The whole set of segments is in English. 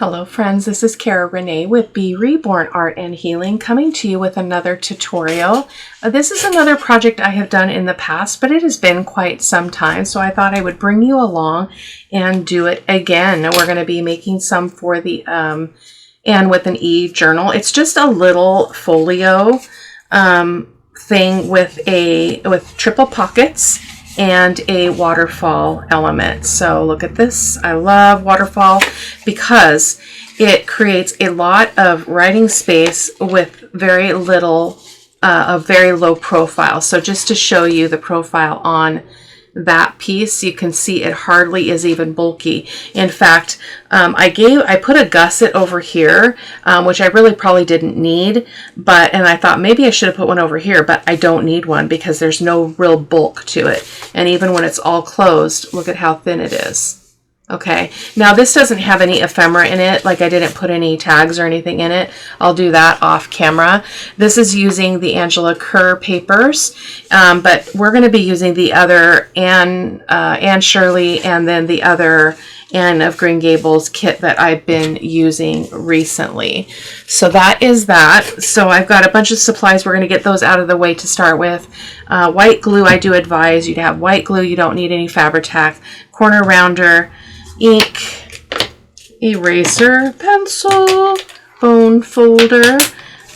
Hello friends, this is Cara-Renee with B.Reborn Art and Healing coming to you with another tutorial. This is another project I have done in the past, but it has been quite some time, so I thought I would bring you along and do it again. We're going to be making some for the AnnE with an E journal. It's just a little folio thing with triple pockets and a waterfall element. So look at this. I love waterfall because it creates a lot of writing space with very little, a very low profile. So just to show you the profile on that piece, you can see it hardly is even bulky. In fact, I put a gusset over here, which I really probably didn't need, and I thought maybe I should have put one over here, but I don't need one because there's no real bulk to it. And even when it's all closed, look at how thin it is. Okay, now this doesn't have any ephemera in it, like I didn't put any tags or anything in it. I'll do that off camera. This is using the Angela Kerr papers, but we're going to be using the other Anne Shirley and then the other AnnE of Green Gables kit that I've been using recently. So that is that. So I've got a bunch of supplies. We're going to get those out of the way to start with. White glue, I do advise you to have white glue. You don't need any Fabri-Tac. Corner rounder, ink, eraser, pencil, bone folder,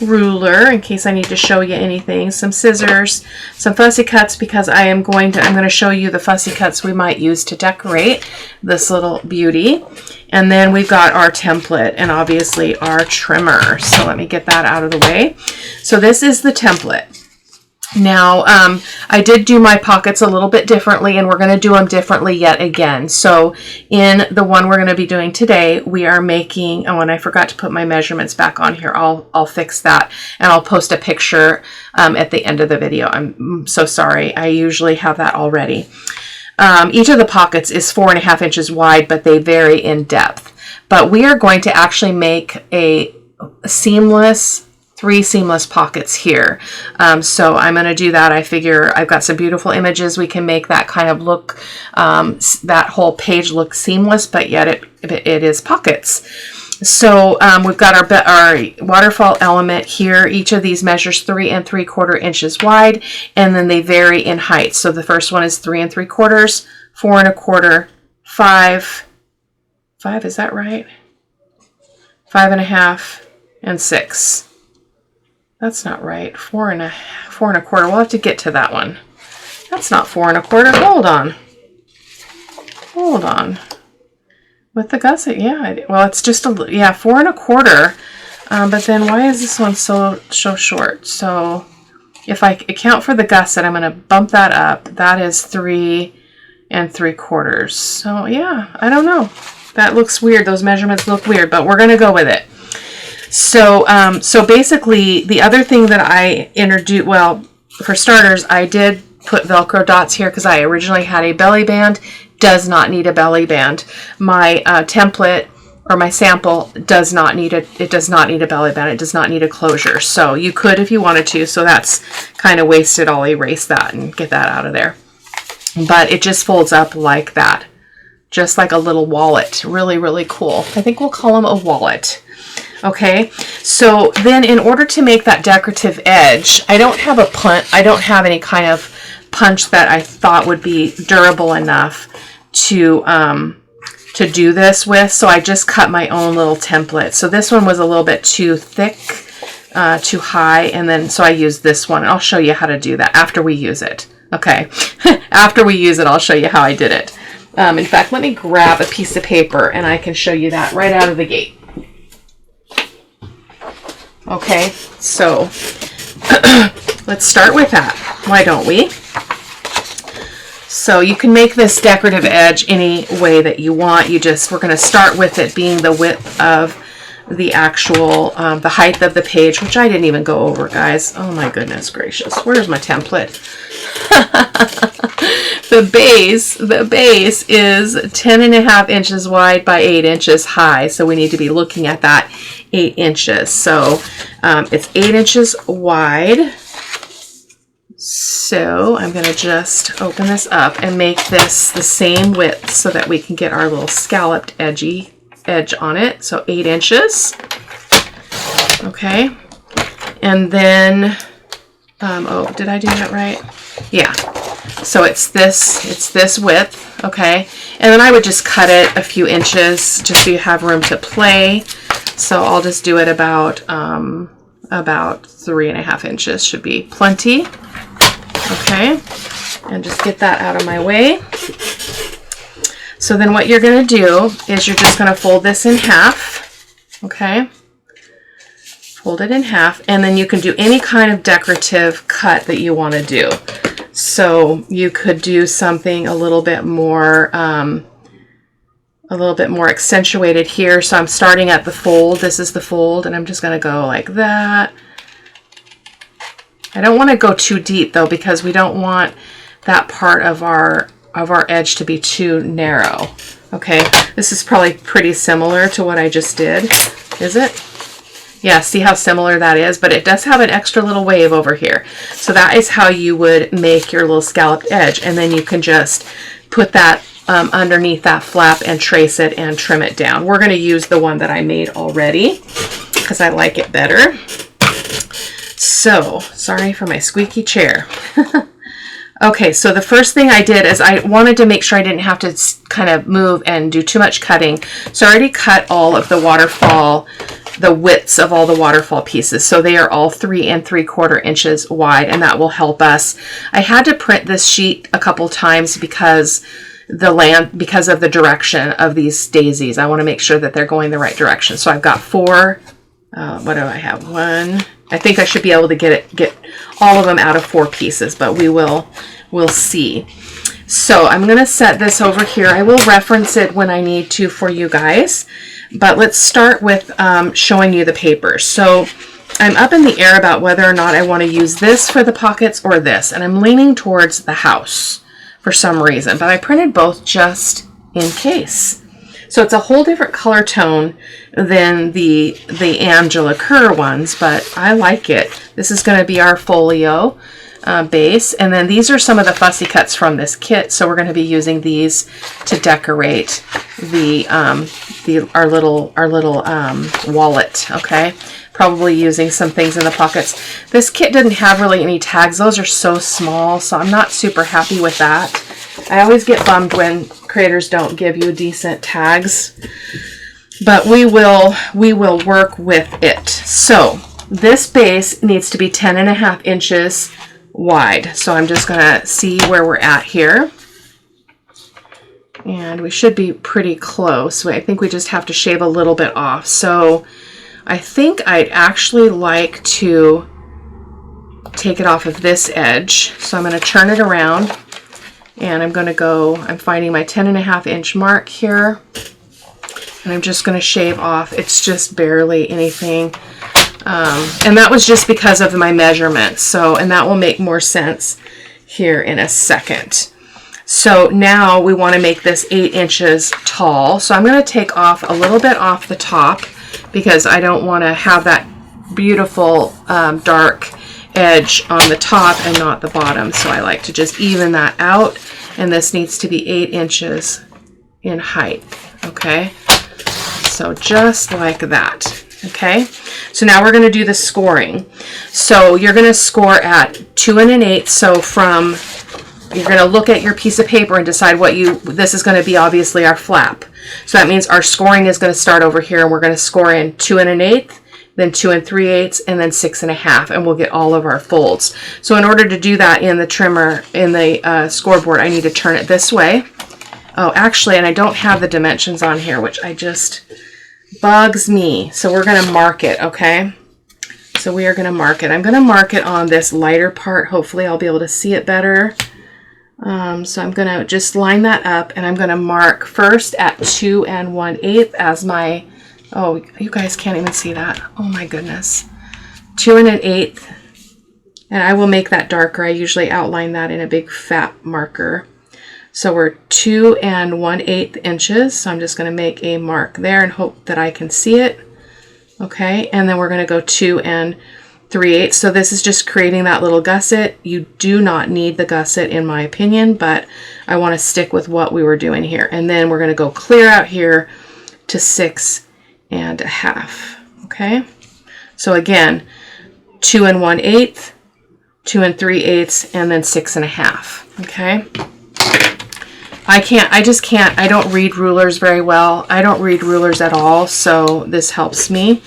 ruler in case I need to show you anything, some scissors, some fussy cuts because I'm going to show you the fussy cuts we might use to decorate this little beauty. And then we've got our template and obviously our trimmer. So let me get that out of the way. So this is the template. Now, I did do my pockets a little bit differently, and we're going to do them differently yet again. So in the one we're going to be doing today, we are making, oh, and I forgot to put my measurements back on here. I'll fix that, and I'll post a picture at the end of the video. I'm so sorry. I usually have that already. Each of the pockets is 4.5 inches wide, but they vary in depth. But we are going to actually make a seamless 3 seamless pockets here. So I'm going to do that. I figure I've got some beautiful images. We can make that kind of look, that whole page look seamless, but yet it is pockets. So we've got our waterfall element here. Each of these measures 3 3/4 inches wide, and then they vary in height. So the first one is 3 3/4, 4 1/4, 5, is that right? 5 1/2, and 6. That's not right. 4 1/4. We'll have to get to that one. That's not 4 1/4. Hold on. With the gusset, yeah. Well, it's just 4 1/4. But then why is this one so short? So if I account for the gusset, I'm going to bump that up. That is 3 3/4. So yeah, I don't know. That looks weird. Those measurements look weird, but we're going to go with it. So, so basically the other thing that I introduced, well, for starters, I did put Velcro dots here because I originally had a belly band. Does not need a belly band. My template or my sample does not need it does not need a belly band. It does not need a closure. So you could if you wanted to. So that's kind of wasted. I'll erase that and get that out of there. But it just folds up like that. Just like a little wallet. Really, really cool. I think we'll call them a wallet. Okay, so then in order to make that decorative edge, I don't have any kind of punch that I thought would be durable enough to do this with, so I just cut my own little template. So this one was a little bit too thick, too high, and then so I used this one. I'll show you how to do that after we use it. Okay, after we use it, I'll show you how I did it. In fact, let me grab a piece of paper and I can show you that right out of the gate. Okay, so let's start with that. Why don't we? So you can make this decorative edge any way that you want. We're going to start with it being the width of the actual, the height of the page, which I didn't even go over, guys. Oh my goodness gracious. Where's my template? The base is 10.5 inches wide by 8 inches high. So we need to be looking at that 8 inches. So it's 8 inches wide. So I'm going to just open this up and make this the same width so that we can get our little scalloped edgy edge on it. So 8 inches. Okay. And then, oh, did I do that right? Yeah. So it's this width, okay? And then I would just cut it a few inches just so you have room to play. So I'll just do it about 3.5 inches should be plenty. Okay. And just get that out of my way. So then what you're going to do is you're just going to fold this in half. Okay. Fold it in half, and then you can do any kind of decorative cut that you want to do. So you could do something a little bit more accentuated here. So I'm starting at the fold. This is the fold, and I'm just going to go like that. I don't want to go too deep though, because we don't want that part of our edge to be too narrow. Okay, this is probably pretty similar to what I just did. Is it? Yeah, see how similar that is, but it does have an extra little wave over here. So that is how you would make your little scalloped edge, and then you can just put that underneath that flap and trace it and trim it down. We're going to use the one that I made already because I like it better. So, sorry for my squeaky chair. Okay, so the first thing I did is I wanted to make sure I didn't have to kind of move and do too much cutting. So I already cut all of the waterfall, the widths of all the waterfall pieces. So they are all 3 3/4 inches wide, and that will help us. I had to print this sheet a couple times because of the direction of these daisies. I want to make sure that they're going the right direction. So I've got 4, what do I have? 1. I think I should be able to get all of them out of 4 pieces, but we'll see. So I'm going to set this over here. I will reference it when I need to for you guys, but let's start with showing you the papers. So I'm up in the air about whether or not I want to use this for the pockets or this, and I'm leaning towards the house for some reason, but I printed both just in case. So it's a whole different color tone than the Angela Kerr ones, but I like it. This is going to be our folio base, and then these are some of the fussy cuts from this kit. So we're going to be using these to decorate our little wallet. Okay, probably using some things in the pockets. This kit didn't have really any tags. Those are so small, so I'm not super happy with that. I always get bummed when creators don't give you decent tags, but we will work with it. So this base needs to be 10.5 inches wide. So I'm just going to see where we're at here, and we should be pretty close. I think we just have to shave a little bit off. So I think I'd actually like to take it off of this edge. So I'm going to turn it around, and I'm finding my 10.5 inch mark here, and I'm just going to shave off. It's just barely anything. And that was just because of my measurements. So, and that will make more sense here in a second. So now we want to make this 8 inches tall. So I'm going to take off a little bit off the top because I don't want to have that beautiful dark edge on the top and not the bottom. So I like to just even that out, and this needs to be 8 inches in height. Okay, so just like that. Okay, so now we're going to do the scoring. So you're going to score at 2 1/8. So you're going to look at your piece of paper and decide this is going to be obviously our flap. So that means our scoring is going to start over here, and we're going to score in 2 1/8, then 2 3/8, and then 6 1/2, and we'll get all of our folds. So in order to do that in the trimmer, in the scoreboard, I need to turn it this way. Oh, actually, and I don't have the dimensions on here, which bugs me. So we're going to mark it, okay? So we are going to mark it. I'm going to mark it on this lighter part. Hopefully I'll be able to see it better. So I'm going to just line that up, and I'm going to mark first at 2 1/8 as my, oh, you guys can't even see that. Oh my goodness. 2 1/8. And I will make that darker. I usually outline that in a big fat marker. So we're 2 1/8 inches. So I'm just going to make a mark there and hope that I can see it. Okay, and then we're going to go 2 3/8. So this is just creating that little gusset. You do not need the gusset in my opinion, but I want to stick with what we were doing here. And then we're going to go clear out here to 6.5. Okay, so again, 2 1/8, 2 3/8, and then 6.5. Okay. I just can't, I don't read rulers very well. I don't read rulers at all, so this helps me.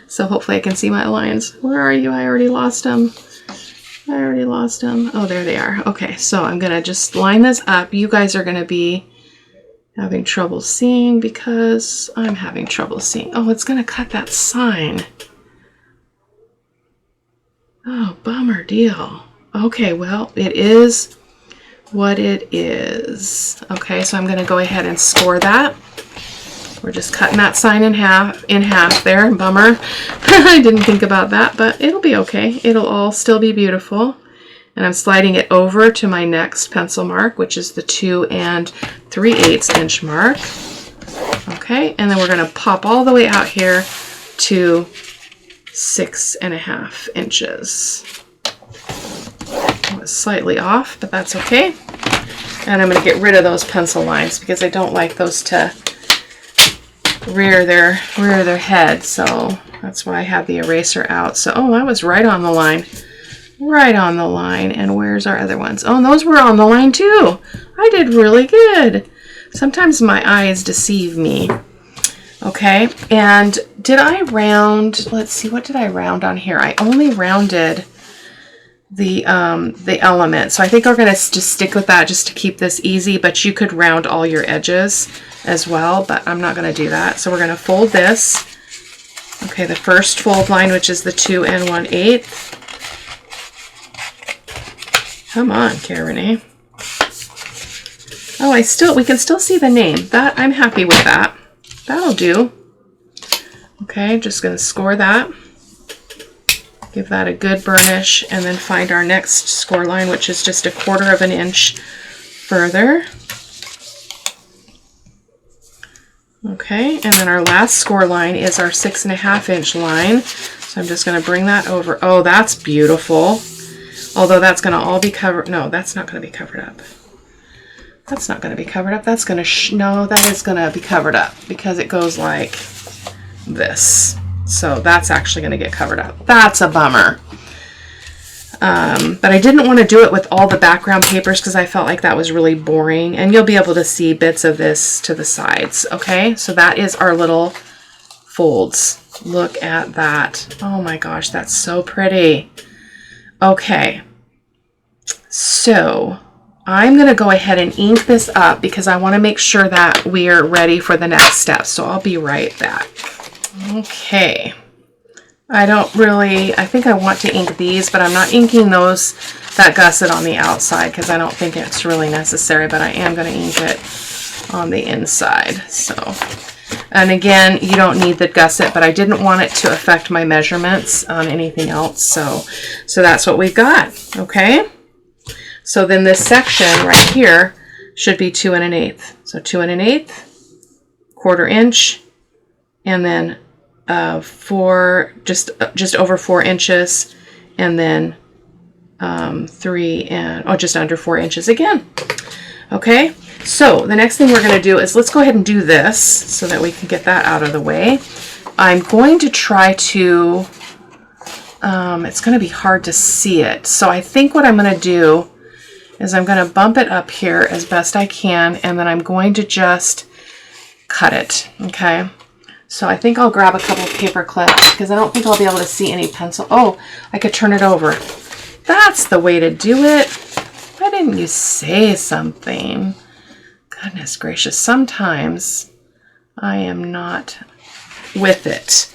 So hopefully I can see my lines. Where are you? I already lost them. Oh, there they are. Okay, so I'm going to just line this up. You guys are going to be having trouble seeing because I'm having trouble seeing. Oh, it's going to cut that sign. Oh, bummer deal. Okay, well, it is what it is. Okay, so I'm going to go ahead and score that. We're just cutting that sign in half there. Bummer. I didn't think about that, but it'll be okay. It'll all still be beautiful. And I'm sliding it over to my next pencil mark, which is the 2 3/8 inch mark. Okay, and then we're going to pop all the way out here to 6.5 inches. I was slightly off, but that's okay. And I'm going to get rid of those pencil lines because I don't like those to rear their head. So that's why I have the eraser out. So, oh, I was right on the line. Right on the line. And where's our other ones? Oh, and those were on the line too. I did really good. Sometimes my eyes deceive me. Okay, and did I round, let's see, what did I round on here? I only rounded the element. So I think we're going to just stick with that just to keep this easy, but you could round all your edges as well, but I'm not going to do that. So we're going to fold this. Okay, the first fold line, which is the 2 1/8. Come on, Cara-Renee. Oh, we can still see the name. That, I'm happy with that. That'll do. Okay, just going to score that. Give that a good burnish, and then find our next score line, which is just 1/4 inch further. Okay, and then our last score line is our 6.5 inch line. So I'm just going to bring that over. Oh, that's beautiful. Although that's going to all be covered. No, that's not going to be covered up. That's not going to be covered up. That's going to, no, that is going to be covered up because it goes like this. So that's actually going to get covered up. That's a bummer. But I didn't want to do it with all the background papers because I felt like that was really boring. And you'll be able to see bits of this to the sides. Okay, so that is our little folds. Look at that. Oh my gosh, that's so pretty. Okay, so I'm going to go ahead and ink this up because I want to make sure that we're ready for the next step. So I'll be right back. Okay. I think I want to ink these, but I'm not inking those that gusset on the outside because I don't think it's really necessary, but I am going to ink it on the inside. So, and again, you don't need the gusset, but I didn't want it to affect my measurements on anything else. So that's what we've got. Okay. So then this section right here should be 2 1/8. So 2 1/8, 1/4 inch, and then just over 4 inches, and then 3 and just under 4 inches again. Okay, so the next thing we're going to do is let's go ahead and do this so that we can get that out of the way. I'm going to try to it's going to be hard to see it, so I think what I'm going to do is I'm going to bump it up here as best I can, and then I'm going to just cut it. Okay, so I think I'll grab a couple of paper clips because I don't think I'll be able to see any pencil. Oh, I could turn it over. That's the way to do it. Why didn't you say something? Goodness gracious, sometimes I am not with it.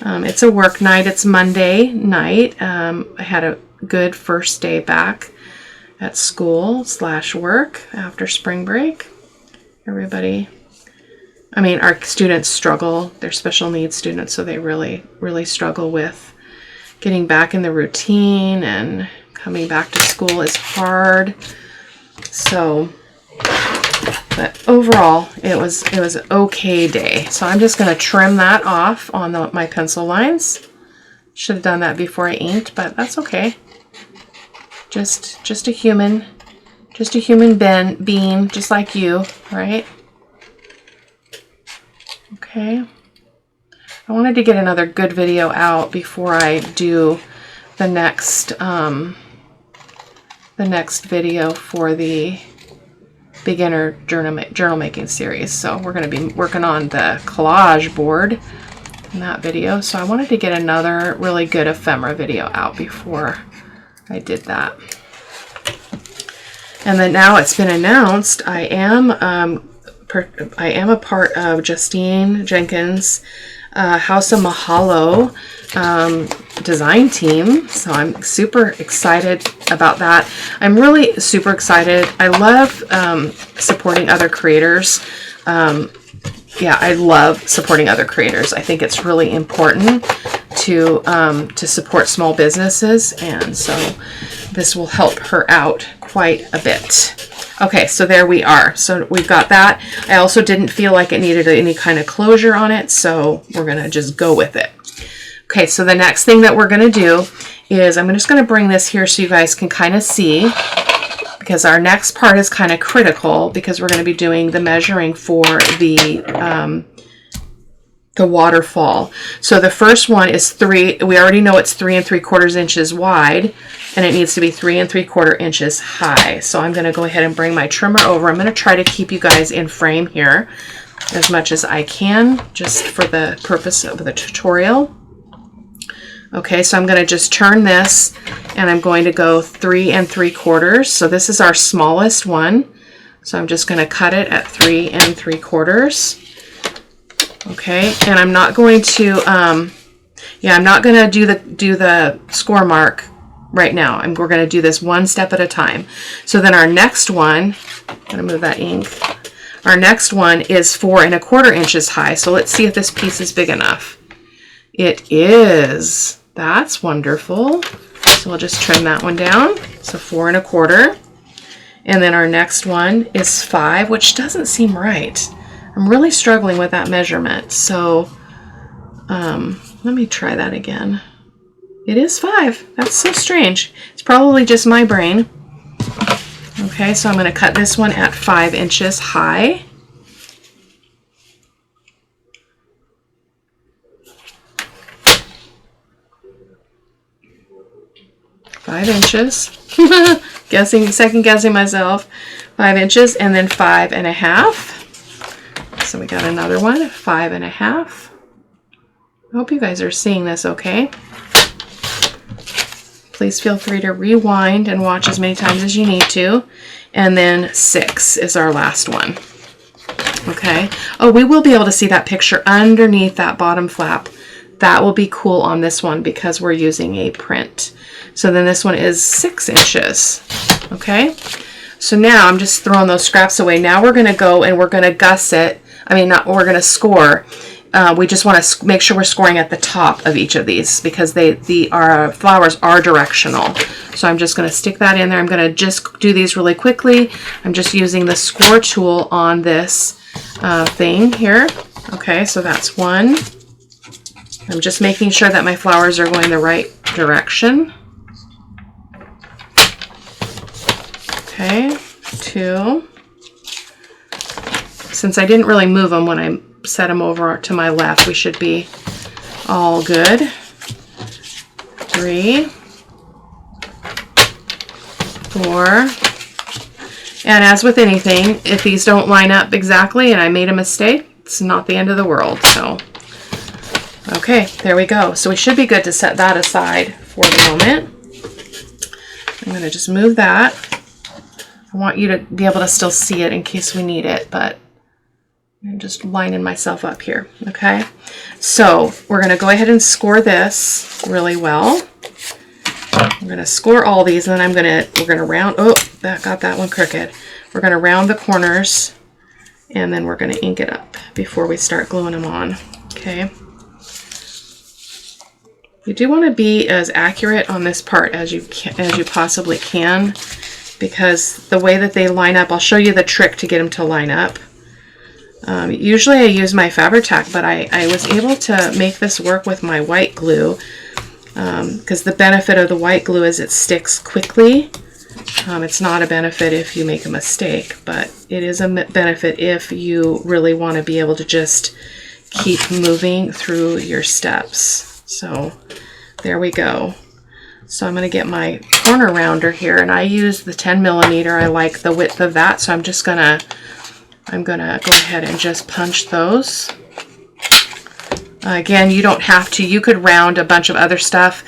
It's a work night. It's Monday night. I had a good first day back at school / work after spring break. Everybody, I mean, our students struggle. They're special needs students, so they really, really struggle with getting back in the routine, and coming back to school is hard. So, but overall, it was an okay day. So I'm just going to trim that off on my pencil lines. Should have done that before I inked, but that's okay. Just a human being, just like you, right? Okay. I wanted to get another good video out before I do the next video for the beginner journal making series. So we're going to be working on the collage board in that video. So I wanted to get another really good ephemera video out before I did that. And then now it's been announced, I am a part of Justine Jenkins' House of Mahalo design team. So I'm super excited about that. I'm really super excited. I love supporting other creators. Yeah, I love supporting other creators. I think it's really important to support small businesses, and so this will help her out quite a bit. Okay, so there we are. So we've got that. I also didn't feel like it needed any kind of closure on it, so we're going to just go with it. Okay, so the next thing that we're going to do is I'm just going to bring this here so you guys can kind of see, because our next part is kind of critical, because we're going to be doing the measuring for the waterfall. So the first one is 3. We already know it's 3 3/4 inches wide, and it needs to be 3 3/4 inches high. So I'm going to go ahead and bring my trimmer over. I'm going to try to keep you guys in frame here as much as I can, just for the purpose of the tutorial. Okay, so I'm going to just turn this, and I'm going to go 3 3/4. So this is our smallest one. So I'm just going to cut it at 3 3/4. Okay, and I'm not going to, I'm not going to do the score mark right now. We're going to do this one step at a time. So then our next one, I'm going to move that ink. Our next one is 4 1/4 inches high. So let's see if this piece is big enough. It is. That's wonderful. So we'll just trim that one down. So 4 1/4. And then our next one is 5, which doesn't seem right. I'm really struggling with that measurement. So let me try that again. It is 5. That's so strange. It's probably just my brain. Okay, so I'm going to cut this one at 5 inches high. Five inches. Second guessing myself. 5 inches, and then 5 1/2. So we got another one, 5 1/2. I hope you guys are seeing this okay. Please feel free to rewind and watch as many times as you need to. And then 6 is our last one. Okay. Oh, we will be able to see that picture underneath that bottom flap. That will be cool on this one because we're using a print. So then this one is 6 inches. Okay. So now I'm just throwing those scraps away. Now we're going to go and we're going to gusset. We're going to score. We just want to make sure we're scoring at the top of each of these because our flowers are directional. So I'm just going to stick that in there. I'm going to just do these really quickly. I'm just using the score tool on this thing here. Okay, so that's 1. I'm just making sure that my flowers are going the right direction. Okay, 2. Since I didn't really move them when I set them over to my left, we should be all good. 3, 4. And as with anything, if these don't line up exactly and I made a mistake, it's not the end of the world. So, okay, there we go. So we should be good to set that aside for the moment. I'm going to just move that. I want you to be able to still see it in case we need it, but I'm just lining myself up here. Okay, so we're going to go ahead and score this really well. I'm going to score all these, and then we're going to round. Oh, that got that one crooked. We're going to round the corners, and then we're going to ink it up before we start gluing them on. Okay. You do want to be as accurate on this part as you possibly can, because the way that they line up, I'll show you the trick to get them to line up. Usually I use my Fabri-Tac, but I was able to make this work with my white glue because the benefit of the white glue is it sticks quickly. It's not a benefit if you make a mistake, but it is a benefit if you really want to be able to just keep moving through your steps. So there we go. So I'm going to get my corner rounder here, and I use the 10 millimeter. I like the width of that, so I'm gonna go ahead and just punch those. Again, you don't have to. You could round a bunch of other stuff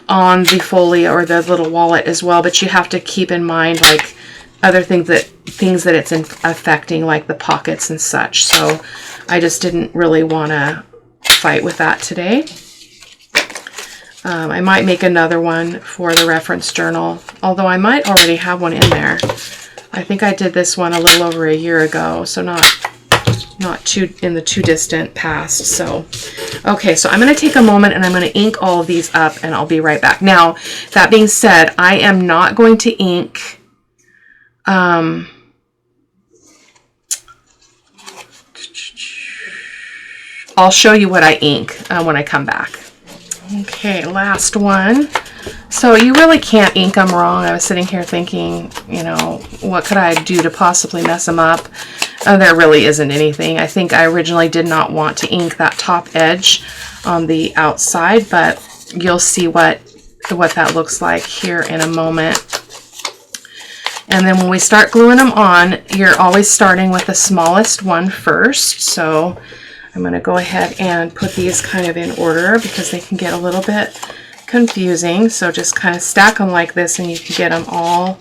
on the folio or the little wallet as well, but you have to keep in mind like other things that it's affecting, like the pockets and such. So I just didn't really want to fight with that today. I might make another one for the reference journal, although I might already have one in there. I think I did this one a little over a year ago, so not too in the too distant past. So okay, so I'm going to take a moment and I'm going to ink all of these up, and I'll be right back. Now, that being said, I am not going to ink I'll show you what I ink when I come back. Okay, last one. So you really can't ink them wrong. I was sitting here thinking, you know, what could I do to possibly mess them up? There really isn't anything. I think I originally did not want to ink that top edge on the outside, but you'll see what that looks like here in a moment. And then when we start gluing them on, you're always starting with the smallest one first. So I'm going to go ahead and put these kind of in order because they can get a little bit confusing. So just kind of stack them like this and you can get them all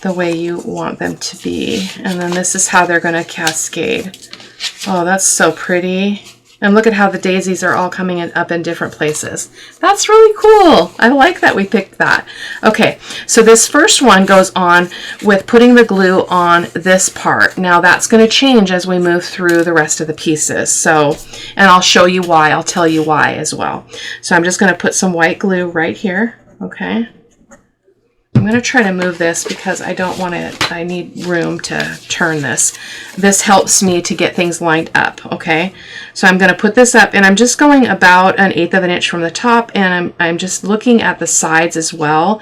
the way you want them to be. And then this is how they're going to cascade. Oh, that's so pretty. And look at how the daisies are all coming in up in different places. That's really cool. I like that we picked that. Okay, so this first one goes on with putting the glue on this part. Now that's going to change as we move through the rest of the pieces. So, and I'll show you why. I'll tell you why as well. So I'm just going to put some white glue right here. Okay. I'm going to try to move this because I don't want to, I need room to turn this. This helps me to get things lined up, okay? So I'm going to put this up, and I'm just going about 1/8 of an inch from the top, and I'm just looking at the sides as well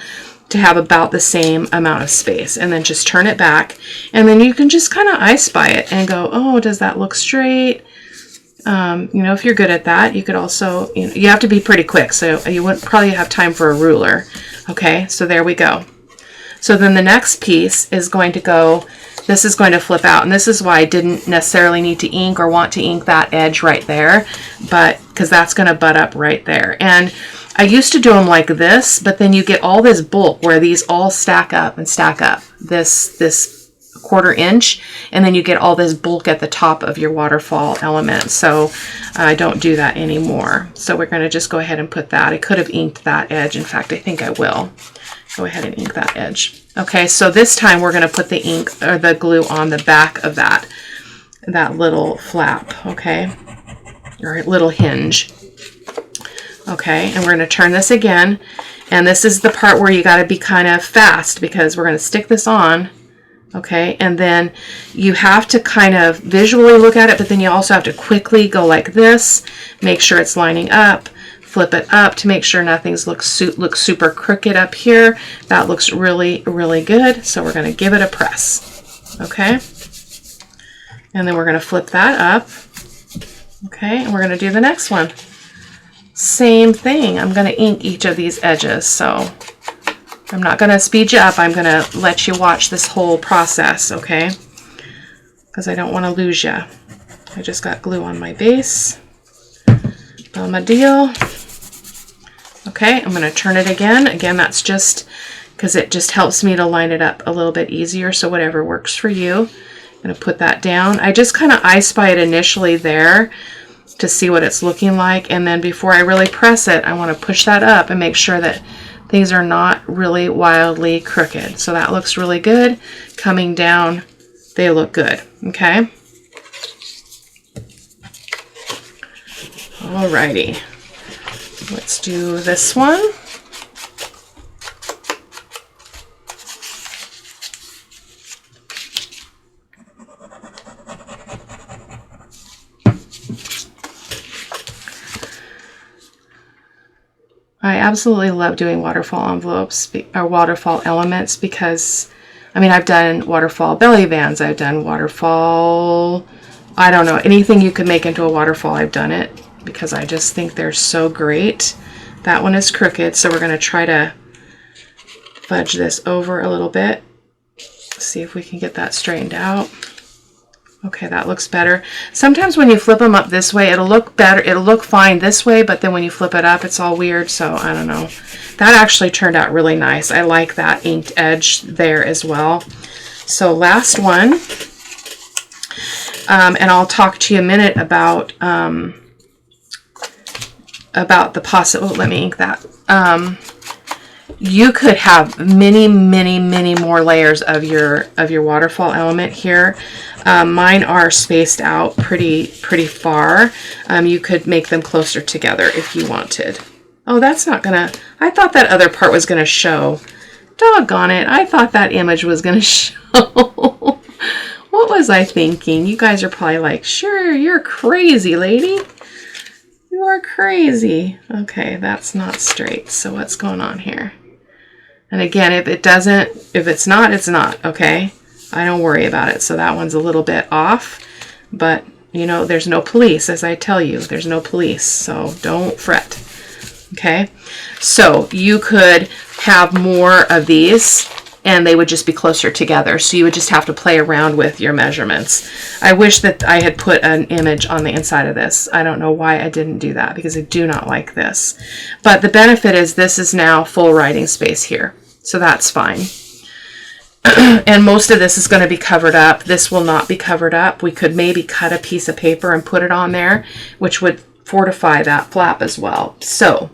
to have about the same amount of space, and then just turn it back, and then you can just kind of I spy it and go, oh, does that look straight? You know, if you're good at that, you could also, you know, you have to be pretty quick, so you wouldn't probably have time for a ruler. Okay, so there we go. So then the next piece is going to go, this is going to flip out, and this is why I didn't necessarily need to ink or want to ink that edge right there, but because that's going to butt up right there. And I used to do them like this, but then you get all this bulk where these all stack up and stack up, this 1/4 inch, and then you get all this bulk at the top of your waterfall element. So I don't do that anymore. So we're going to just go ahead and put that. I could have inked that edge. In fact, I think I will go ahead and ink that edge. Okay, so this time we're going to put the ink or the glue on the back of that little flap, okay, or little hinge. Okay, and we're going to turn this again, and this is the part where you got to be kind of fast because we're going to stick this on. Okay, and then you have to kind of visually look at it, but then you also have to quickly go like this, make sure it's lining up, flip it up to make sure nothing's looks super crooked up here. That looks really, really good. So we're going to give it a press. Okay, and then we're going to flip that up. Okay, and we're going to do the next one. Same thing. I'm going to ink each of these edges, so I'm not going to speed you up. I'm going to let you watch this whole process, okay? Because I don't want to lose you. I just got glue on my base. Done my deal. Okay, I'm going to turn it again. Again, that's just because it just helps me to line it up a little bit easier, so whatever works for you. I'm going to put that down. I just kind of I spy it initially there to see what it's looking like, and then before I really press it, I want to push that up and make sure that things are not really wildly crooked. So that looks really good. Coming down, they look good. Okay. Alrighty. Let's do this one. I absolutely love doing waterfall envelopes or waterfall elements because, I mean, I've done waterfall belly bands, I've done waterfall I don't know, anything you could make into a waterfall, I've done it because I just think they're so great. That one is crooked, so we're going to try to fudge this over a little bit. See if we can get that straightened out. Okay, that looks better. Sometimes when you flip them up this way, it'll look better. It'll look fine this way, but then when you flip it up, it's all weird. So I don't know. That actually turned out really nice. I like that inked edge there as well. So last one. And I'll talk to you a minute about the possible, let me ink that. You could have many more layers of your waterfall element here. Mine are spaced out pretty far. You could make them closer together if you wanted. Oh, that's not gonna, I thought that other part was gonna show. Doggone it, I thought that image was gonna show. What was I thinking? You guys are probably like, sure, you're crazy, lady. You are crazy. Okay, that's not straight. So what's going on here? And again, if it's not, it's not, okay? I don't worry about it. So that one's a little bit off, but you know, there's no police, as I tell you, there's no police, so don't fret, okay? So you could have more of these and they would just be closer together. So you would just have to play around with your measurements. I wish that I had put an image on the inside of this. I don't know why I didn't do that because I do not like this. But the benefit is this is now full writing space here. So that's fine. And most of this is going to be covered up. This will not be covered up. We could maybe cut a piece of paper and put it on there, which would fortify that flap as well. So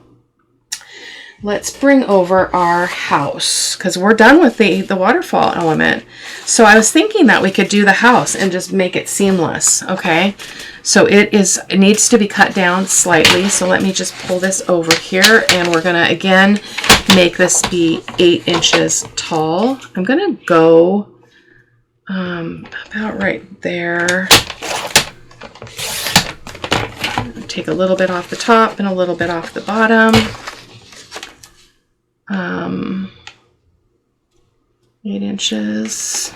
let's bring over our house because we're done with the waterfall element. So I was thinking that we could do the house and just make it seamless. Okay, so it needs to be cut down slightly. So let me just pull this over here and we're gonna again make this be 8 inches tall. I'm gonna go about right there. Take a little bit off the top and a little bit off the bottom. 8 inches.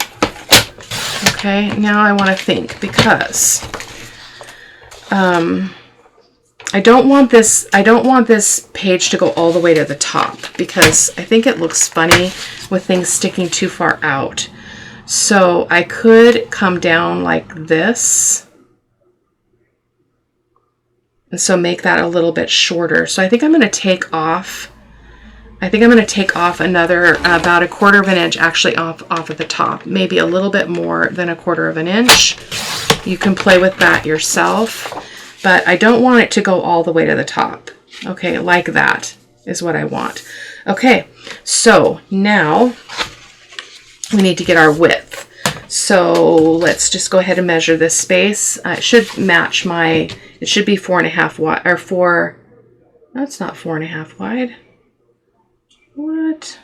Okay, now I want to think because I don't want this page to go all the way to the top because I think it looks funny with things sticking too far out. So I could come down like this. And so make that a little bit shorter. So I think I'm going to take off another about 1/4 of an inch actually off of the top, maybe a little bit more than 1/4 of an inch. You can play with that yourself, but I don't want it to go all the way to the top. Okay, like that is what I want. Okay, so now we need to get our width. So let's just go ahead and measure this space. It should match it should be 4.5 wide, or 4, no, it's not 4.5 wide. What?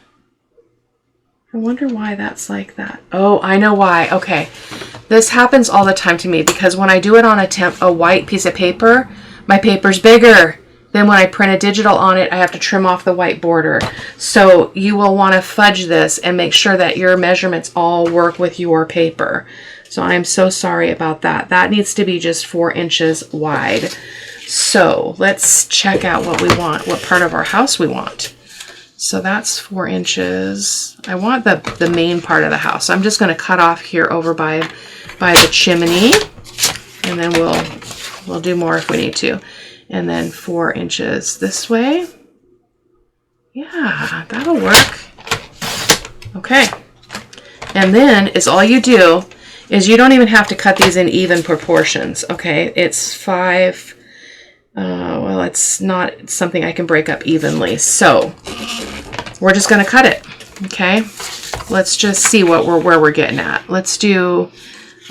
I wonder why that's like that. Oh, I know why. Okay. This happens all the time to me because when I do it on a white piece of paper, my paper's bigger. Then when I print a digital on it, I have to trim off the white border. So you will want to fudge this and make sure that your measurements all work with your paper. So I'm so sorry about that. That needs to be just 4 inches wide. So let's check out what we want, what part of our house we want. So that's 4 inches. I want the main part of the house. So I'm just going to cut off here over by the chimney, and then we'll do more if we need to. And then 4 inches this way. Yeah, that'll work. Okay. And then all you do is you don't even have to cut these in even proportions. Okay, it's 5. Well, it's not something I can break up evenly. So we're just going to cut it. Okay, let's just see where we're getting at. Let's do,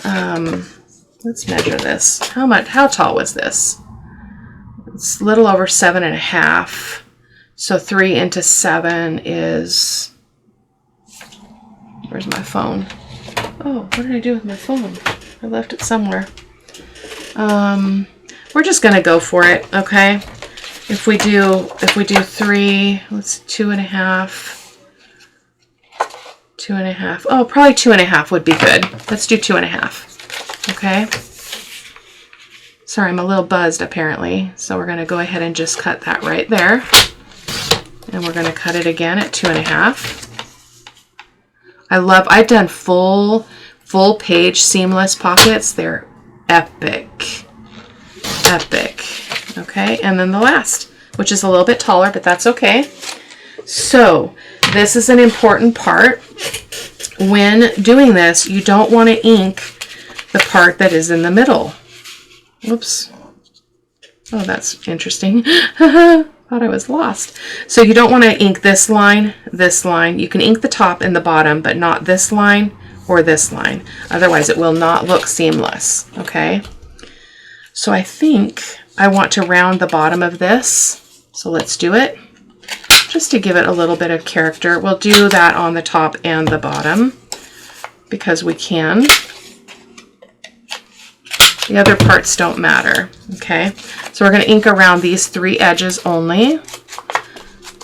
let's measure this. How tall was this? It's a little over 7.5. So 3 into 7 is, where's my phone? Oh, what did I do with my phone? I left it somewhere. We're just gonna go for it, okay? If we do 3, let's 2.5. 2.5. Oh, probably 2.5 would be good. Let's do 2.5. Okay. Sorry, I'm a little buzzed apparently. So we're going to go ahead and just cut that right there. And we're going to cut it again at 2.5. I've done full page seamless pockets. They're epic. Epic. Okay, and then the last, which is a little bit taller, but that's okay. So this is an important part. When doing this, you don't want to ink the part that is in the middle. Whoops. Oh, that's interesting. Thought I was lost. So you don't want to ink this line, this line. You can ink the top and the bottom, but not this line or this line. Otherwise, it will not look seamless. Okay. So I think I want to round the bottom of this. So let's do it. Just to give it a little bit of character. We'll do that on the top and the bottom because we can. The other parts don't matter. Okay. So we're going to ink around these 3 edges only.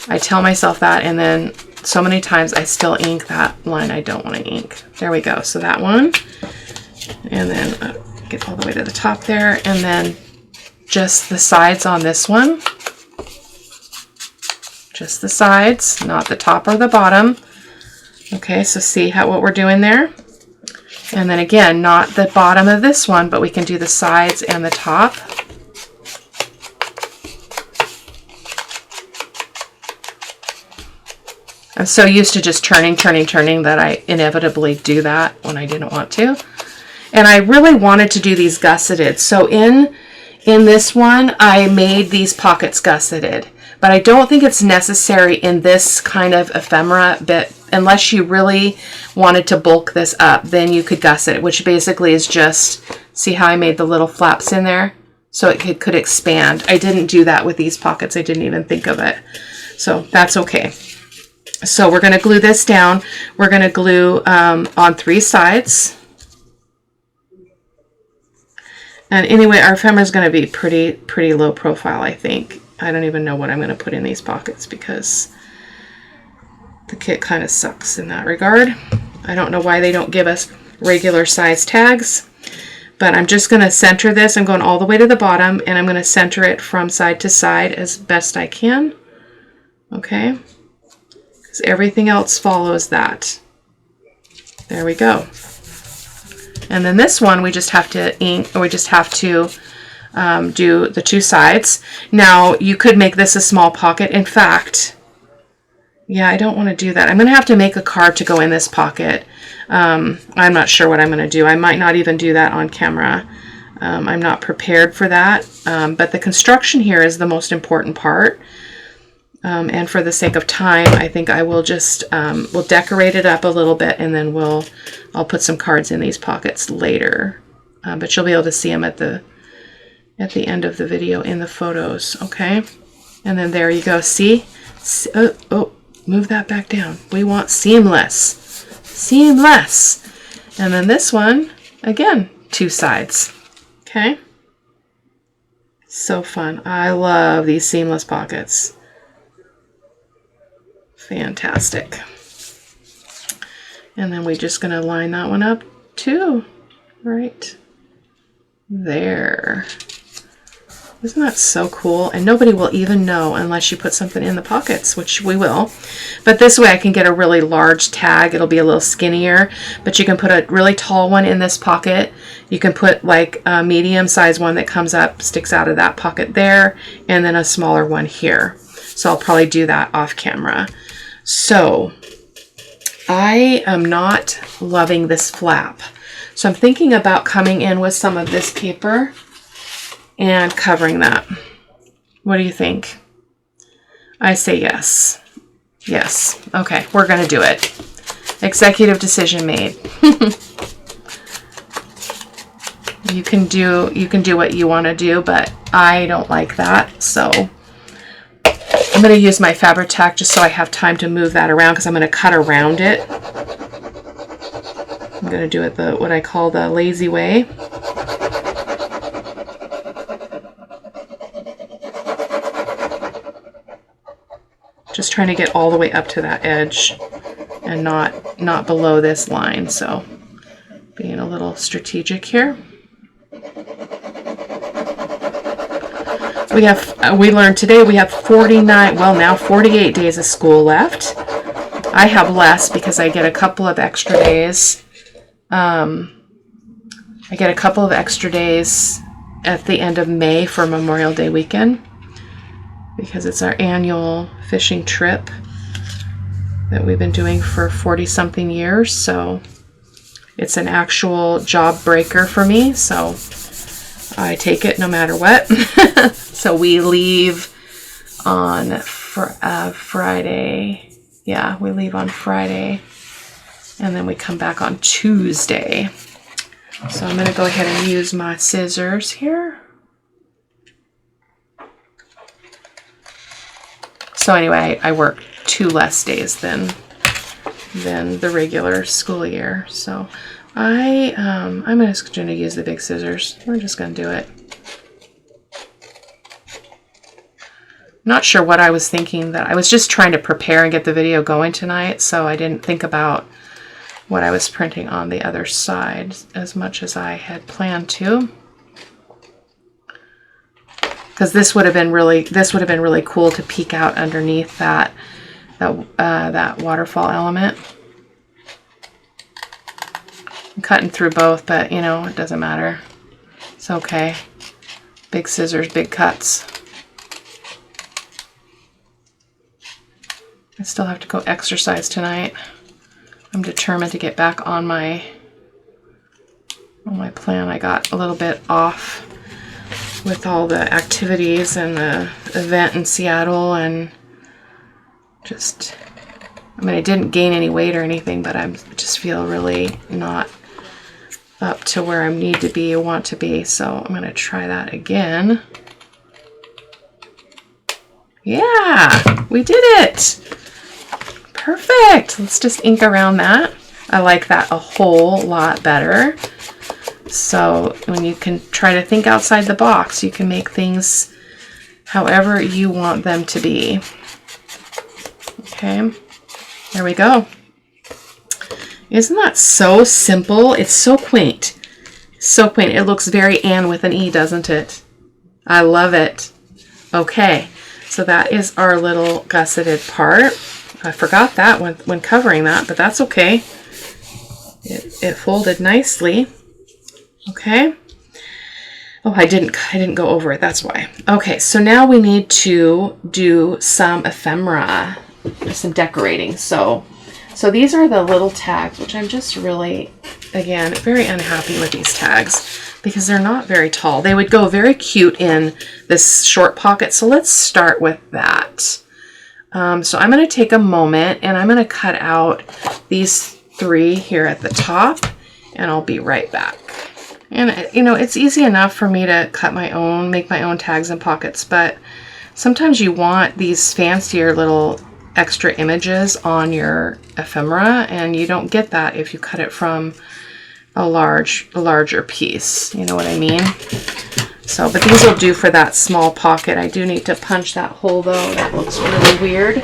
I tell myself that, and then so many times I still ink that line I don't want to ink. There we go. So that one. And then get all the way to the top there, and then just the sides on this one. Just the sides, not the top or the bottom. Okay, so see what we're doing there? And then again, not the bottom of this one, but we can do the sides and the top. I'm so used to just turning that I inevitably do that when I didn't want to. And I really wanted to do these gusseted. So in this one, I made these pockets gusseted. But I don't think it's necessary in this kind of ephemera bit. Unless you really wanted to bulk this up, then you could gusset it, which basically is just, see how I made the little flaps in there? So it could expand. I didn't do that with these pockets. I didn't even think of it. So that's okay. So we're going to glue this down. We're going to glue on 3 sides. And anyway, our ephemera is going to be pretty low profile, I think. I don't even know what I'm going to put in these pockets because the kit kind of sucks in that regard. I don't know why they don't give us regular size tags, but I'm just going to center this. I'm going all the way to the bottom, and I'm going to center it from side to side as best I can. Okay? Because everything else follows that. There we go. And then this one, we just have to ink, or we just have to do the 2 sides. Now, you could make this a small pocket. In fact, yeah, I don't want to do that. I'm going to have to make a card to go in this pocket. I'm not sure what I'm going to do. I might not even do that on camera. I'm not prepared for that. But the construction here is the most important part. And for the sake of time, I think I will just, we'll decorate it up a little bit, and then I'll put some cards in these pockets later. But you'll be able to see them at the end of the video in the photos, okay? And then there you go. See? Oh, move that back down. We want seamless. Seamless. And then this one, again, 2 sides, okay? So fun. I love these seamless pockets. Fantastic. And then we're just going to line that one up too, right there. Isn't that so cool? And nobody will even know unless you put something in the pockets, which we will. But this way I can get a really large tag. It'll be a little skinnier, but you can put a really tall one in this pocket. You can put like a medium size one that comes up, sticks out of that pocket there, and then a smaller one here. So I'll probably do that off camera. So I am not loving this flap. So I'm thinking about coming in with some of this paper and covering that. What do you think? I say yes. Yes. Okay, we're going to do it. Executive decision made. You can do what you want to do, but I don't like that. So I'm going to use my fabric tack just so I have time to move that around, because I'm going to cut around it. I'm going to do it what I call the lazy way. Just trying to get all the way up to that edge and not below this line. So being a little strategic here. we learned today we have 49, well now 48 days of school left. I have less because I get a couple of extra days. I get a couple of extra days at the end of May for Memorial Day weekend because it's our annual fishing trip that we've been doing for 40-something years. So it's an actual job breaker for me. So I take it no matter what. So we leave on Friday. Yeah, we leave on Friday. And then we come back on Tuesday. So I'm going to go ahead and use my scissors here. So anyway, I work 2 less days than the regular school year. So I'm just going to use the big scissors. We're just going to do it. Not sure what I was thinking. That I was just trying to prepare and get the video going tonight, so I didn't think about what I was printing on the other side as much as I had planned to. Because this would have been really cool to peek out underneath that waterfall element. I'm cutting through both, but you know, it doesn't matter. It's okay. Big scissors, big cuts. I still have to go exercise tonight. I'm determined to get back on my plan. I got a little bit off with all the activities and the event in Seattle, and just, I mean, I didn't gain any weight or anything, but I just feel really not up to where I need to be or want to be. So I'm going to try that again. Yeah, we did it. Perfect. Let's just ink around that. I like that a whole lot better. So when you can try to think outside the box, you can make things however you want them to be. Okay, there we go. Isn't that so simple? It's so quaint. So quaint. It looks very Anne with an E, doesn't it? I love it. Okay, so that is our little gusseted part. I forgot that when covering that, but that's okay. It folded nicely. Okay. Oh, I didn't go over it. That's why. Okay, so now we need to do some ephemera, some decorating. So these are the little tags, which I'm just really, again, very unhappy with these tags because they're not very tall. They would go very cute in this short pocket. So let's start with that. So I'm going to take a moment and I'm going to cut out these 3 here at the top, and I'll be right back. And you know, it's easy enough for me to make my own tags and pockets, but sometimes you want these fancier little extra images on your ephemera, and you don't get that if you cut it from a larger piece. You know what I mean? So, but these will do for that small pocket. I do need to punch that hole though. That looks really weird.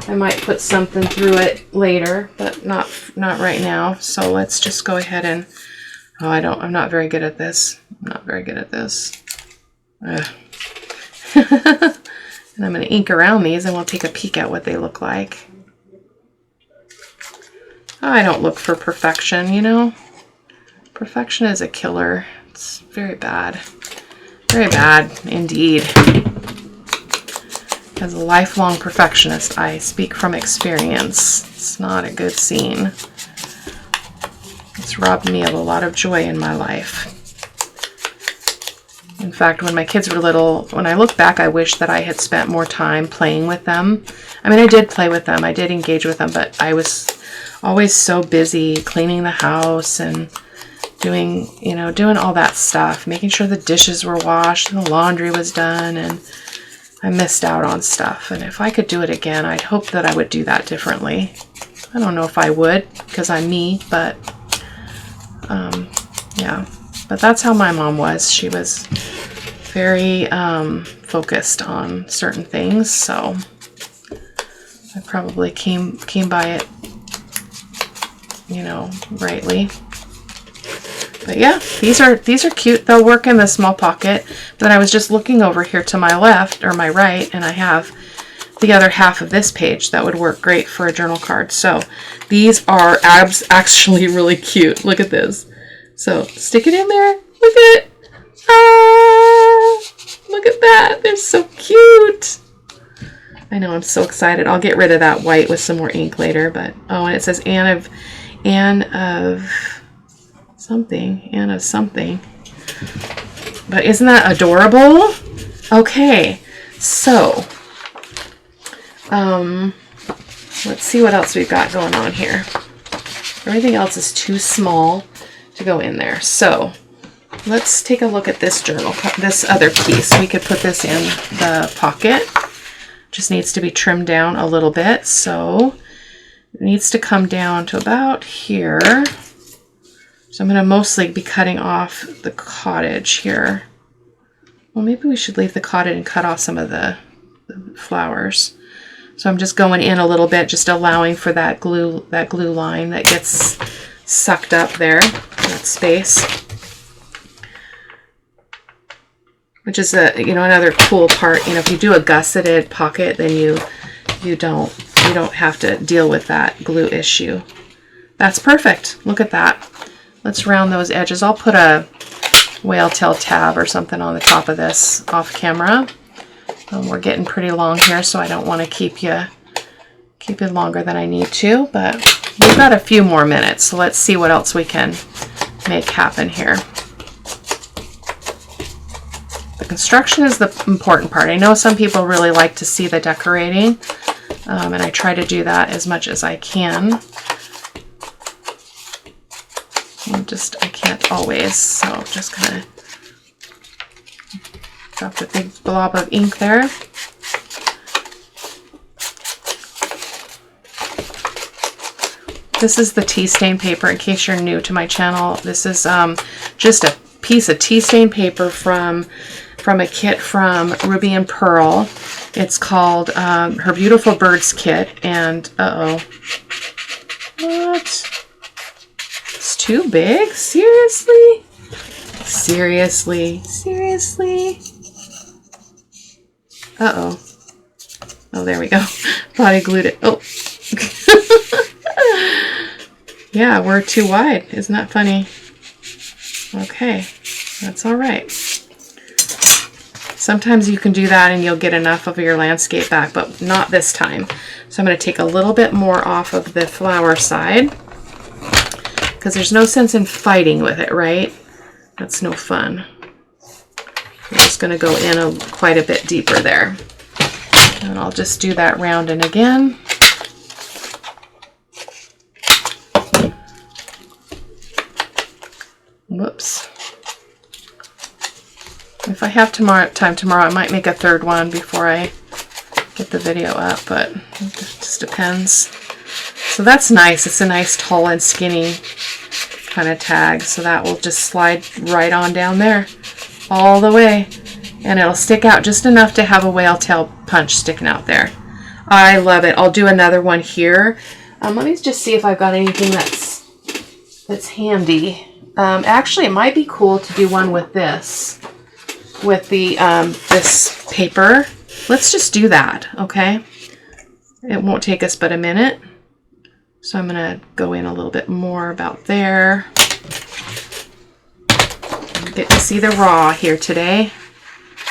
I might put something through it later, but not right now. So let's just go ahead and, I'm not very good at this. I'm not very good at this. And I'm going to ink around these and we'll take a peek at what they look like. I don't look for perfection, you know. Perfection is a killer. It's very bad. Very bad indeed. As a lifelong perfectionist, I speak from experience. It's not a good scene. It's robbed me of a lot of joy in my life. In fact, when my kids were little, when I look back, I wish that I had spent more time playing with them. I mean, I did play with them. I did engage with them, but I was always so busy cleaning the house and doing all that stuff, making sure the dishes were washed and the laundry was done, and I missed out on stuff. And if I could do it again, I'd hope that I would do that differently. I don't know if I would, because I'm me, but yeah. But that's how my mom was. She was very focused on certain things, so I probably came by it, you know, rightly. But yeah, these are cute. They'll work in the small pocket. But then I was just looking over here to my left or my right, and I have the other half of this page that would work great for a journal card. So these are actually really cute. Look at this. So stick it in there. Look at it. Ah, look at that. They're so cute. I know, I'm so excited. I'll get rid of that white with some more ink later. But oh, and it says Anne of something. But isn't that adorable? Okay, so let's see what else we've got going on here. Everything else is too small to go in there. So let's take a look at this journal, this other piece. We could put this in the pocket. Just needs to be trimmed down a little bit. So it needs to come down to about here. So I'm going to mostly be cutting off the cottage here. Well, maybe we should leave the cottage and cut off some of the flowers. So I'm just going in a little bit, just allowing for that glue line that gets sucked up there, that space. Which is another cool part. You know, if you do a gusseted pocket, then you don't have to deal with that glue issue. That's perfect. Look at that. Let's round those edges. I'll put a whale tail tab or something on the top of this off camera. We're getting pretty long here, so I don't want to keep you longer than I need to, but we've got a few more minutes, so let's see what else we can make happen here. The construction is the important part. I know some people really like to see the decorating, and I try to do that as much as I can. I can't always, so just kind of drop a big blob of ink there. This is the tea stain paper. In case you're new to my channel, this is just a piece of tea stain paper from a kit from Ruby and Pearl. It's called Her Beautiful Birds Kit, and what? It's too big? Seriously? Seriously? Uh-oh. Oh, there we go. Thought I glued it. Oh. Yeah, we're too wide. Isn't that funny? Okay, that's all right. Sometimes you can do that and you'll get enough of your landscape back, but not this time. So I'm going to take a little bit more off of the flower side, because there's no sense in fighting with it, right? That's no fun. I'm just going to go in quite a bit deeper there. And I'll just do that rounding again. Whoops. If I have time tomorrow, I might make a third one before I get the video up, but it just depends. So that's nice. It's a nice tall and skinny kind of tag. So that will just slide right on down there all the way. And it'll stick out just enough to have a whale tail punch sticking out there. I love it. I'll do another one here. Let me just see if I've got anything that's handy. Actually, it might be cool to do one with this. With the this paper. Let's just do that, okay? It won't take us but a minute. So I'm going to go in a little bit more about there. Get to see the raw here today.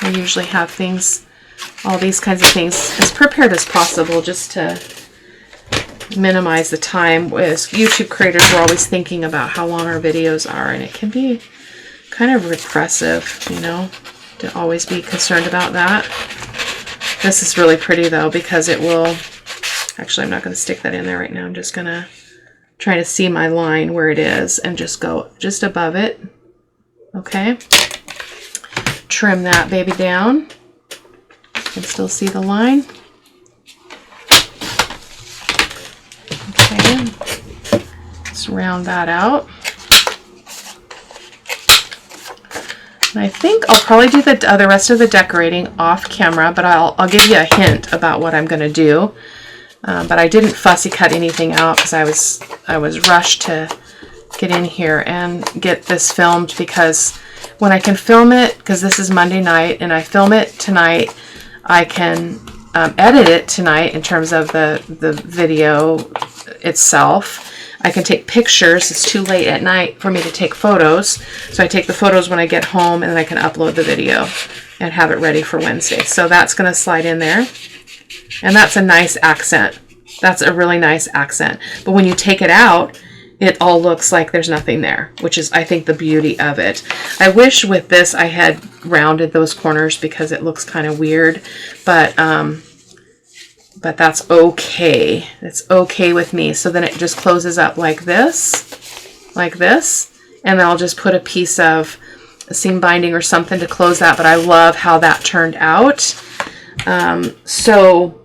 I usually have things, all these kinds of things, as prepared as possible, just to minimize the time. As YouTube creators, we're always thinking about how long our videos are, and it can be kind of repressive, you know, to always be concerned about that. This is really pretty though, because it will, actually I'm not going to stick that in there right now. I'm just going to try to see my line where it is and just go just above it. Okay. Trim that baby down. You can still see the line. Okay. Let's round that out. And I think I'll probably do the rest of the decorating off camera, but I'll give you a hint about what I'm going to do. But I didn't fussy cut anything out because I was rushed to get in here and get this filmed, because when I can film it, because this is Monday night and I film it tonight, I can edit it tonight in terms of the video itself. I can take pictures. It's too late at night for me to take photos, so I take the photos when I get home, and then I can upload the video and have it ready for Wednesday. So that's going to slide in there, and that's a nice accent. That's a really nice accent. But when you take it out, it all looks like there's nothing there, which is, I think, the beauty of it. I wish with this I had rounded those corners because it looks kind of weird, but that's okay. It's okay with me. So then it just closes up like this, and then I'll just put a piece of seam binding or something to close that, but I love how that turned out. So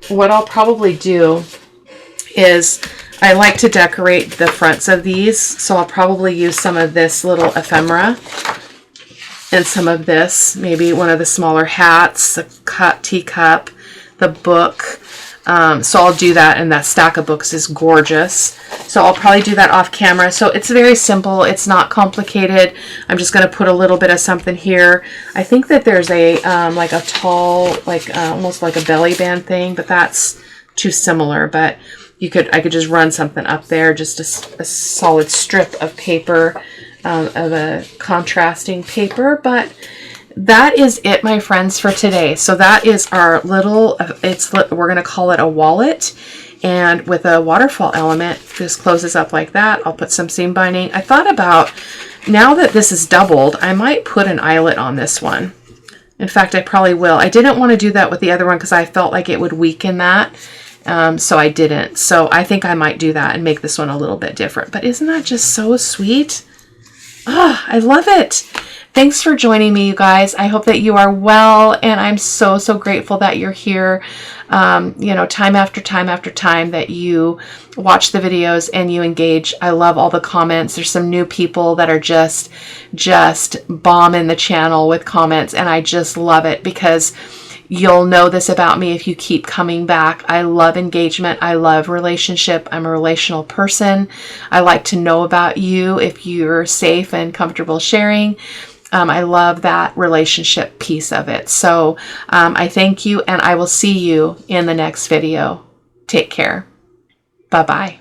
what I'll probably do is, I like to decorate the fronts of these, so I'll probably use some of this little ephemera and some of this, maybe one of the smaller hats, the teacup, the book. So I'll do that, and that stack of books is gorgeous. So I'll probably do that off camera. So it's very simple. It's not complicated. I'm just going to put a little bit of something here. I think that there's a like a tall, like almost like a belly band thing, but that's too similar. But I could just run something up there, just a solid strip of paper, of a contrasting paper. But that is it, my friends, for today. So that is our little, we're going to call it a wallet, and with a waterfall element, just closes up like that. I'll put some seam binding. I thought about, now that this is doubled, I might put an eyelet on this one. In fact, I probably will. I didn't want to do that with the other one because I felt like it would weaken that. So I didn't. So I think I might do that and make this one a little bit different. But isn't that just so sweet? Oh, I love it. Thanks for joining me, you guys. I hope that you are well, and I'm so, so grateful that you're here. You know, time after time after time that you watch the videos and you engage. I love all the comments. There's some new people that are just bombing the channel with comments, and I just love it, because you'll know this about me if you keep coming back. I love engagement. I love relationship. I'm a relational person. I like to know about you if you're safe and comfortable sharing. I love that relationship piece of it. So I thank you, and I will see you in the next video. Take care. Bye-bye.